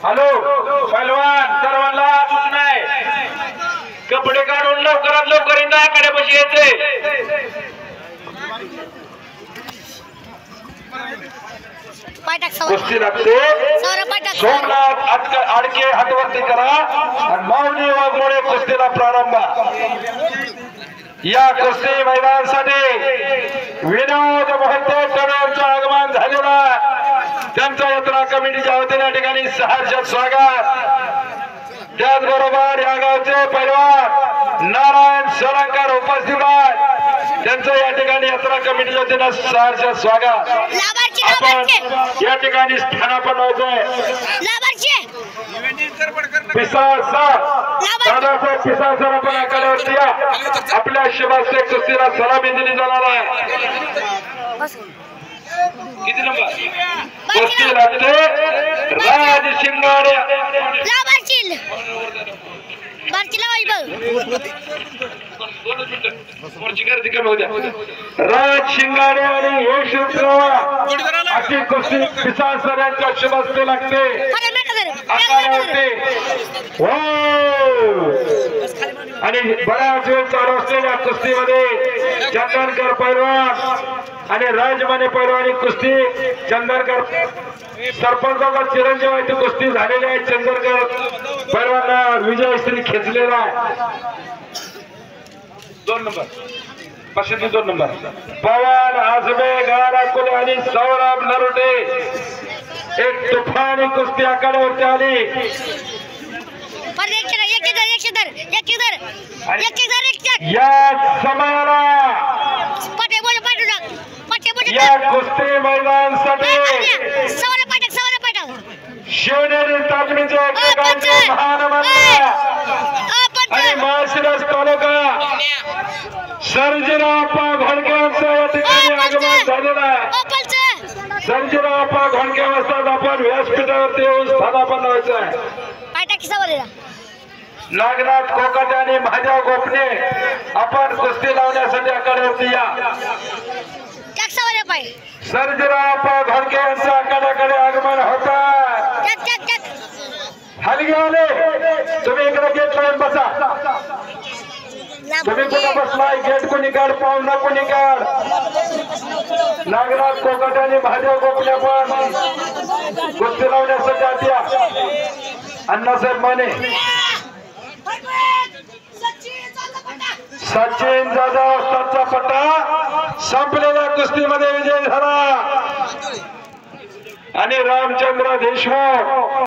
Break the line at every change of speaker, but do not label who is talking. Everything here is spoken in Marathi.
हॅलो पहलवान सर्वांना सूचना आहे, कपडे काढून लवकरात लवकर इंदा आखाड्यापाशी यायचे। कुस्ती लागते, सोमनाथ आडके हातवरती करा आणि माऊली वाघमोडे कुस्तीला प्रारंभ। या कुस्ती मैदानासाठी विनोद मोहिते तरुणांचं आगमन झालेला, त्यांचा यात्रा कमिटीच्या वतीने या ठिकाणी सहर्ष स्वागत। त्याचबरोबर या गावचे पैलवान नारायण सोलंकर उपस्थित आहेत, त्यांचं या ठिकाणी यात्रा कमिटीच्या वतीने सहर्ष स्वागत। आपण या ठिकाणी स्थानापन्न होतोय दादासाहेब पिसाळ सर आपण आखाड्यावरती या, आपल्या शिवासे कुस्तीला सलामी दिली जाणार आहे। किती नंबर कुस्ती लागते, राज शिंगाडे राज शिंगाडे आणि यश अशी कुस्ती पिसाळ सर यांच्या शिवासे लागते आखाड्यावरती। आणि बऱ्याच वेळ चालू असलेल्या कुस्तीमध्ये चंदनकर पैलवान आणि राजमाने पैलवानी कुस्ती, चंदनकर सरपंचाचा चिरंजीव आहे ती कुस्ती झालेली आहे। चंदनकर पैलवानला विजयश्री खेचलेला आहे। 2 नंबर पश्चिमी 2 नंबर पवन आजबे गाराकुले आणि सौरभ नरोटे, एक तुफानी कुस्ती आखाड्यावरती आली। या समयाला या कुस्ती मैदानासाठी शिवनेरी तालमीचे महानमंत्री आणि माळशिरस तालुका सर्जेरावप्पा घोडके यांचं या ठिकाणी आगमन झालेलं आहे। सर्जेरावप्पा घोडके वाजतात आपण व्यासपीठावरती येऊन स्थानापन्न व्हायचं आहे। नागनाथ कोकाटे आणि महादेव गोपने आपण कुस्ती लावण्यासाठी आखाड्यावरती या। सर्जेरावप्पा घोडके यांचं आखाड्याकडे आगमन होत आहे। हलगेवाले तुम्ही इकडे गेट लावून बसा, तुम्ही कुठं बसलाय? गेट कोणी काढ, पाहुणा कोणी काढ। नागनाथ कोकाटे आणि महादेव गोपने पण कुस्ती लावण्यासाठी आत्या अण्णासाहेब माने, सचिन जाधव त्यांचा पट्टा संपलेल्या कुस्तीमध्ये विजय झाला आणि रामचंद्र देशमुख